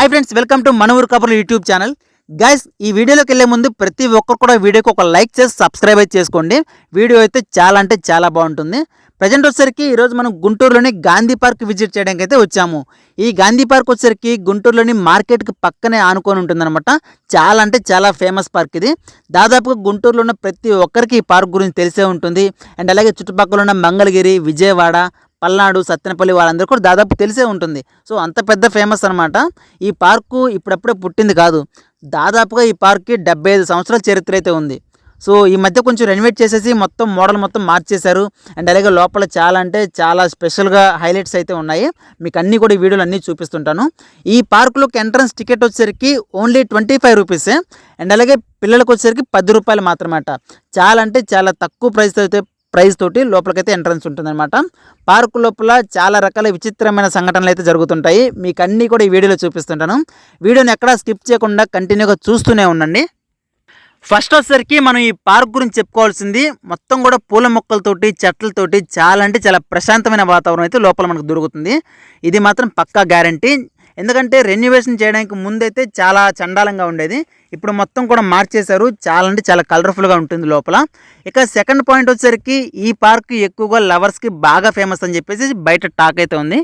Hi friends, welcome to మన ఊరు కబుర్లు యూట్యూబ్ ఛానల్. గైస్, ఈ వీడియోలోకి వెళ్ళే ముందు ప్రతి ఒక్కరు కూడా వీడియోకి ఒక లైక్ చేసి సబ్స్క్రైబ్ అయితే చేసుకోండి. వీడియో అయితే చాలా అంటే చాలా బాగుంటుంది. ప్రజెంట్ వచ్చేసరికి ఈరోజు మనం గుంటూరులోని గాంధీ పార్క్ విజిట్ చేయడానికి అయితే వచ్చాము. ఈ గాంధీ పార్క్ వచ్చేసరికి గుంటూరులోని మార్కెట్కి పక్కనే ఆనుకొని ఉంటుందన్నమాట. చాలా అంటే చాలా ఫేమస్ పార్క్ ఇది. దాదాపుగా గుంటూరులో ఉన్న ప్రతి ఒక్కరికి ఈ పార్క్ గురించి తెలిసే ఉంటుంది. అండ్ అలాగే చుట్టుపక్కల ఉన్న మంగళగిరి, విజయవాడ, పల్నాడు, సత్తెనపల్లి వాళ్ళందరూ కూడా దాదాపు తెలిసే ఉంటుంది. సో అంత పెద్ద ఫేమస్ అనమాట. ఈ పార్కు ఇప్పుడప్పుడే పుట్టింది కాదు. దాదాపుగా ఈ పార్క్కి 75 సంవత్సరాల చరిత్ర అయితే ఉంది. సో ఈ మధ్య కొంచెం రెనోవేట్ చేసేసి మొత్తం మోడల్ మొత్తం మార్చేశారు. అండ్ అలాగే లోపల చాలా అంటే చాలా స్పెషల్గా హైలైట్స్ అయితే ఉన్నాయి. మీకు అన్నీ కూడా ఈ వీడియోలు అన్నీ చూపిస్తుంటాను. ఈ పార్కులోకి ఎంట్రన్స్ టికెట్ వచ్చేసరికి ఓన్లీ 25 రూపీసే. అండ్ అలాగే పిల్లలకు వచ్చేసరికి 10 రూపాయలు మాత్రమేట. చాలా అంటే చాలా తక్కువ ప్రైస్ తోటి లోపలికైతే ఎంట్రన్స్ ఉంటుందన్నమాట. పార్కు లోపల చాలా రకాల విచిత్రమైన సంఘటనలు అయితే జరుగుతుంటాయి. మీకు అన్నీ కూడా ఈ వీడియోలో చూపిస్తుంటాను. వీడియోని ఎక్కడా స్కిప్ చేయకుండా కంటిన్యూగా చూస్తూనే ఉండండి. ఫస్ట్ వచ్చేసరికి మనం ఈ పార్క్ గురించి చెప్పుకోవాల్సింది మొత్తం కూడా పూల మొక్కలతోటి, చెట్లతోటి చాలా అంటే చాలా ప్రశాంతమైన వాతావరణం అయితే లోపల మనకు దొరుకుతుంది. ఇది మాత్రం పక్కా గ్యారంటీ. ఎందుకంటే రెన్యువేషన్ చేయడానికి ముందైతే చాలా చండాలంగా ఉండేది. ఇప్పుడు మొత్తం కూడా మార్చేశారు. చాలా అంటే చాలా కలర్ఫుల్గా ఉంటుంది లోపల. ఇక సెకండ్ పాయింట్ వచ్చేసరికి ఈ పార్క్ ఎక్కువగా లవర్స్కి బాగా ఫేమస్ అని చెప్పేసి బయట టాక్ అయితే ఉంది.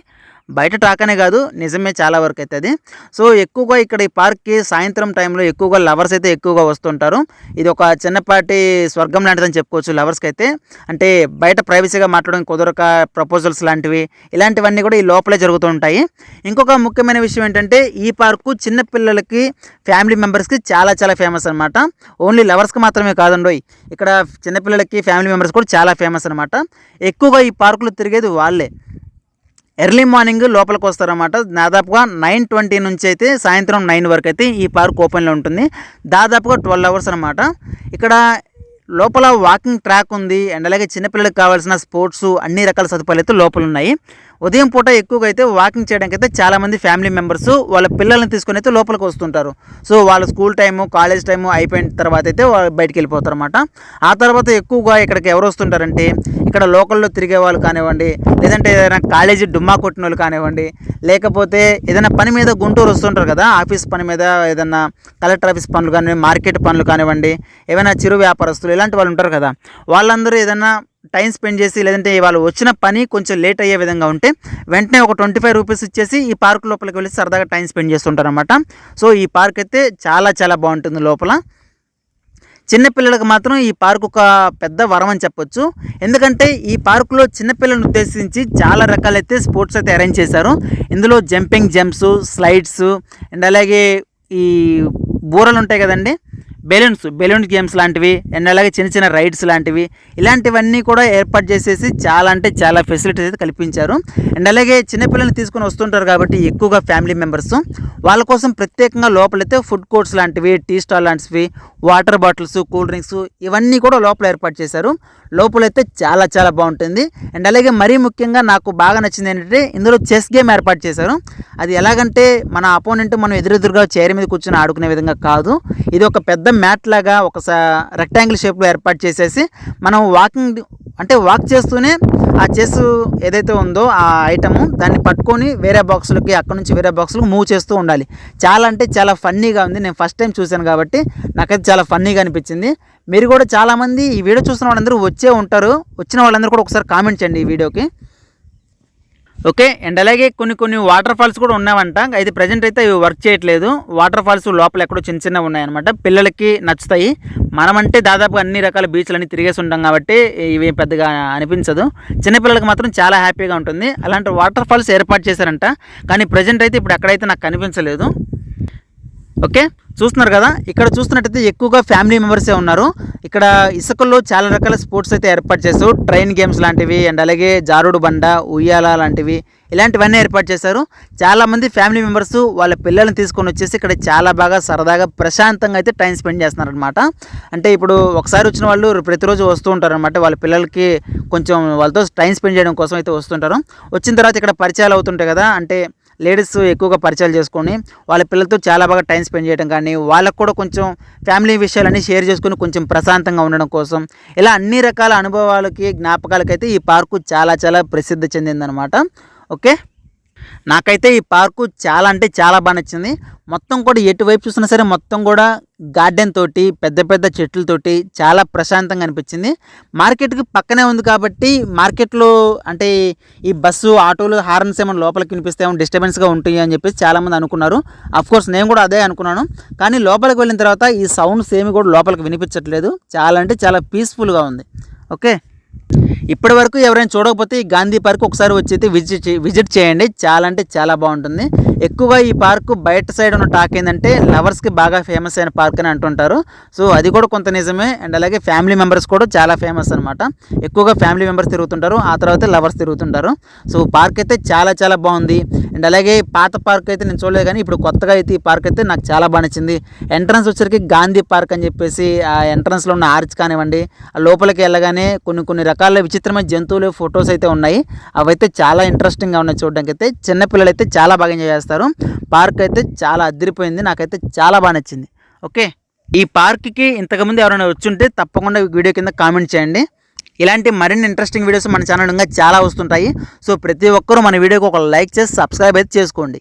బయట టాక్ అనే కాదు, నిజమే చాలా వరకు అయితే అది. సో ఎక్కువగా ఇక్కడ ఈ పార్క్కి సాయంత్రం టైంలో ఎక్కువగా లవర్స్ అయితే ఎక్కువగా వస్తుంటారు. ఇది ఒక చిన్నపాటి స్వర్గం లాంటిదని చెప్పుకోవచ్చు లవర్స్కి అయితే. అంటే బయట ప్రైవసీగా మాట్లాడడం కుదరక ప్రపోజల్స్ లాంటివి ఇలాంటివన్నీ కూడా ఈ లోపలే జరుగుతూ ఉంటాయి. ఇంకొక ముఖ్యమైన విషయం ఏంటంటే ఈ పార్కు చిన్నపిల్లలకి, ఫ్యామిలీ మెంబర్స్కి చాలా చాలా ఫేమస్ అనమాట. ఓన్లీ లవర్స్కి మాత్రమే కాదండి, ఇక్కడ చిన్నపిల్లలకి, ఫ్యామిలీ మెంబర్స్ కూడా చాలా ఫేమస్ అనమాట. ఎక్కువగా ఈ పార్కులో తిరిగేది వాళ్ళే. ఎర్లీ మార్నింగ్ లోపలికి వస్తారన్నమాట. దాదాపుగా 9:20 నుంచి అయితే సాయంత్రం 9 వరకు అయితే ఈ పార్క్ ఓపెన్లో ఉంటుంది. దాదాపుగా 12 అవర్స్ అనమాట. ఇక్కడ లోపల వాకింగ్ ట్రాక్ ఉంది. అండ్ అలాగే చిన్నపిల్లలకు కావాల్సిన స్పోర్ట్స్ అన్ని రకాల సదుపాయాలు అయితే లోపల ఉన్నాయి. ఉదయం పూట ఎక్కువగా అయితే వాకింగ్ చేయడానికి అయితే చాలామంది ఫ్యామిలీ మెంబర్స్ వాళ్ళ పిల్లల్ని తీసుకొని అయితే లోపలికి వస్తుంటారు. సో వాళ్ళ స్కూల్ టైము, కాలేజ్ టైము అయిపోయిన తర్వాత అయితే బయటికి వెళ్ళిపోతారు అనమాట. ఆ తర్వాత ఎక్కువగా ఇక్కడికి ఎవరు వస్తుంటారంటే ఇక్కడ లోకల్లో తిరిగే వాళ్ళు కానివ్వండి, లేదంటే ఏదైనా కాలేజీ డుమ్మా కొట్టిన వాళ్ళు కానివ్వండి, లేకపోతే ఏదైనా పని మీద గుంటూరు వస్తుంటారు కదా, ఆఫీస్ పని మీద ఏదైనా కలెక్టర్ ఆఫీస్ పనులు కానివ్వండి, మార్కెట్ పనులు కానివ్వండి, ఏమైనా చిరు వ్యాపారస్తులు ఇలాంటి వాళ్ళు ఉంటారు కదా, వాళ్ళందరూ ఏదైనా టైం స్పెండ్ చేసి, లేదంటే వాళ్ళు వచ్చిన పని కొంచెం లేట్ అయ్యే విధంగా ఉంటే వెంటనే ఒక 25 రూపీస్ ఇచ్చేసి ఈ పార్క్ లోపలికి వెళ్ళి సరదాగా టైం స్పెండ్ చేస్తుంటారు అనమాట. సో ఈ పార్క్ అయితే చాలా చాలా బాగుంటుంది లోపల. చిన్నపిల్లలకు మాత్రం ఈ పార్క్ ఒక పెద్ద వరం అని చెప్పొచ్చు. ఎందుకంటే ఈ పార్కులో చిన్నపిల్లలను ఉద్దేశించి చాలా రకాలైతే స్పోర్ట్స్ అయితే అరేంజ్ చేశారు. ఇందులో జంపింగ్ జంప్స్, స్లైడ్స్, అండ్ అలాగే ఈ బూరలు ఉంటాయి కదండి, బెలూన్ గేమ్స్ లాంటివి, అండ్ అలాగే చిన్న చిన్న రైడ్స్ లాంటివి, ఇలాంటివన్నీ కూడా ఏర్పాటు చేసేసి చాలా అంటే చాలా ఫెసిలిటీస్ అయితే కల్పించారు. అండ్ అలాగే చిన్నపిల్లల్ని తీసుకొని వస్తుంటారు కాబట్టి ఎక్కువగా ఫ్యామిలీ మెంబర్స్ వాళ్ళ కోసం ప్రత్యేకంగా లోపలైతే ఫుడ్ కోర్ట్స్ లాంటివి, టీ స్టాల్ లాంటివి, వాటర్ బాటిల్స్, కూల్ డ్రింక్స్ ఇవన్నీ కూడా లోపల ఏర్పాటు చేశారు. లోపలైతే చాలా చాలా బాగుంటుంది. అండ్ అలాగే మరీ ముఖ్యంగా నాకు బాగా నచ్చింది ఏంటంటే ఇందులో చెస్ గేమ్ ఏర్పాటు చేశారు. అది ఎలాగంటే మన అపోనెంట్ మనం ఎదురెదురుగా చైర్ మీద కూర్చొని ఆడుకునే విధంగా కాదు, ఇది ఒక పెద్ద మ్యాట్ లాగా ఒక రెక్టాంగిల్ షేప్లో ఏర్పాటు చేసేసి మనం వాక్ చేస్తూనే ఆ చెస్ ఏదైతే ఉందో ఆ ఐటము దాన్ని పట్టుకొని వేరే బాక్సులకి, అక్కడ నుంచి వేరే బాక్సులకు మూవ్ చేస్తూ ఉండాలి. చాలా అంటే చాలా ఫన్నీగా ఉంది. నేను ఫస్ట్ టైం చూశాను కాబట్టి నాకైతే చాలా ఫన్నీగా అనిపించింది. మీరు కూడా చాలామంది ఈ వీడియో చూసిన వాళ్ళందరూ వచ్చే ఉంటారు. వచ్చిన వాళ్ళందరూ కూడా ఒకసారి కామెంట్ చేయండి ఈ వీడియోకి. ఓకే. అండ్ అలాగే కొన్ని వాటర్ ఫాల్స్ కూడా ఉన్నాయంట. అయితే ప్రజెంట్ అయితే ఇవి వర్క్ చేయట్లేదు. వాటర్ ఫాల్స్ లోపల ఎక్కడో చిన్న చిన్నవి ఉన్నాయన్నమాట. పిల్లలకి నచ్చుతాయి. మనమంటే దాదాపు అన్ని రకాల బీచ్లన్నీ తిరిగేసి ఉంటాం కాబట్టి ఇవి పెద్దగా అనిపించదు. చిన్నపిల్లలకి మాత్రం చాలా హ్యాపీగా ఉంటుంది. అలాంటి వాటర్ ఫాల్స్ ఏర్పాటు చేశారంట. కానీ ప్రజెంట్ అయితే ఇప్పుడు ఎక్కడైతే నాకు కనిపించలేదు. ఓకే, చూస్తున్నారు కదా, ఇక్కడ చూస్తున్నట్టయితే ఎక్కువగా ఫ్యామిలీ మెంబర్సే ఉన్నారు. ఇక్కడ ఇసుకల్లో చాలా రకాల స్పోర్ట్స్ అయితే ఏర్పాటు చేశారు. ట్రైన్ గేమ్స్ లాంటివి, అండ్ అలాగే జారుడు బండ, ఉయ్యాల లాంటివి ఇలాంటివన్నీ ఏర్పాటు చేశారు. చాలామంది ఫ్యామిలీ మెంబర్స్ వాళ్ళ పిల్లల్ని తీసుకొని వచ్చేసి ఇక్కడ చాలా బాగా సరదాగా ప్రశాంతంగా అయితే టైం స్పెండ్ చేస్తున్నారనమాట. అంటే ఇప్పుడు ఒకసారి వచ్చిన వాళ్ళు ప్రతిరోజు వస్తూ ఉంటారు అనమాట. వాళ్ళ పిల్లలకి కొంచెం వాళ్ళతో టైం స్పెండ్ చేయడం కోసం అయితే వస్తుంటారు. వచ్చిన తర్వాత ఇక్కడ పరిచయాలు అవుతుంటాయి కదా, అంటే లేడీస్ ఎక్కువగా పరిచయాలు చేసుకొని వాళ్ళ పిల్లలతో చాలా బాగా టైం స్పెండ్ చేయడం కానీ, వాళ్ళకు కూడా కొంచెం ఫ్యామిలీ విషయాలన్నీ షేర్ చేసుకుని కొంచెం ప్రశాంతంగా ఉండడం కోసం ఇలా అన్ని రకాల అనుభవాలకి, జ్ఞాపకాలకైతే ఈ పార్కు చాలా చాలా ప్రసిద్ధి చెందిందనమాట. ఓకే. నాకైతే ఈ పార్కు చాలా అంటే చాలా బాగా నచ్చింది. మొత్తం కూడా ఎటువైపు చూసినా సరే మొత్తం కూడా గార్డెన్ తోటి పెద్ద పెద్ద చెట్లతోటి చాలా ప్రశాంతంగా అనిపించింది. మార్కెట్కి పక్కనే ఉంది కాబట్టి మార్కెట్లో అంటే ఈ బస్సు ఆటోలు హార్న్స్ ఏమైనా లోపలికి వినిపిస్తే ఏమైనా డిస్టర్బెన్స్గా ఉంటాయి అని చెప్పేసి చాలామంది అనుకున్నారు. అఫ్కోర్స్ నేను కూడా అదే అనుకున్నాను. కానీ లోపలికి వెళ్ళిన తర్వాత ఈ సౌండ్స్ ఏమి కూడా లోపలికి వినిపించట్లేదు. చాలా అంటే చాలా పీస్ఫుల్గా ఉంది. ఓకే, ఇప్పటి వరకు ఎవరైనా చూడకపోతే ఈ గాంధీ పార్క్ ఒకసారి వచ్చి అయితే విజిట్ చేయండి. చాలా అంటే చాలా బాగుంటుంది. ఎక్కువగా ఈ పార్కు బయట సైడ్ ఉన్న టాక్ ఏంటంటే లవర్స్కి బాగా ఫేమస్ అయిన పార్క్ అని అంటుంటారు. సో అది కూడా కొంత నిజమే. అండ్ అలాగే ఫ్యామిలీ మెంబర్స్ కూడా చాలా ఫేమస్ అనమాట. ఎక్కువగా ఫ్యామిలీ మెంబర్స్ తిరుగుతుంటారు, ఆ తర్వాత లవర్స్ తిరుగుతుంటారు. సో పార్క్ అయితే చాలా చాలా బాగుంది. అండ్ అలాగే పాత పార్క్ అయితే నేను చూడలేదు, కానీ ఇప్పుడు కొత్తగా అయితే ఈ పార్క్ అయితే నాకు చాలా బాగా నచ్చింది. ఎంట్రన్స్ వచ్చరికి గాంధీ పార్క్ అని చెప్పేసి ఆ ఎంట్రన్స్లో ఉన్న ఆర్చ్ కానివ్వండి, ఆ లోపలికి వెళ్ళగానే కొన్ని రకాల విచిత్రమైన జంతువులు ఫొటోస్ అయితే ఉన్నాయి. అవైతే చాలా ఇంట్రెస్టింగ్గా ఉన్నాయి చూడడానికి. అయితే చిన్నపిల్లలు అయితే చాలా బాగా ఎంజాయ్ చేస్తారు. పార్క్ అయితే చాలా అదిరిపోయింది. నాకైతే చాలా బాగా నచ్చింది. ఓకే, ఈ పార్క్కి ఇంతకుముందు ఎవరైనా వచ్చుంటే తప్పకుండా వీడియో కింద కామెంట్ చేయండి. ఇలాంటి మరిన్ని ఇంట్రెస్టింగ్ వీడియోస్ మన ఛానల్ ఇంకా చాలా వస్తుంటాయి. సో ప్రతి ఒక్కరూ మన వీడియోకి ఒక లైక్ చేసి సబ్స్క్రైబ్ అయితే చేసుకోండి.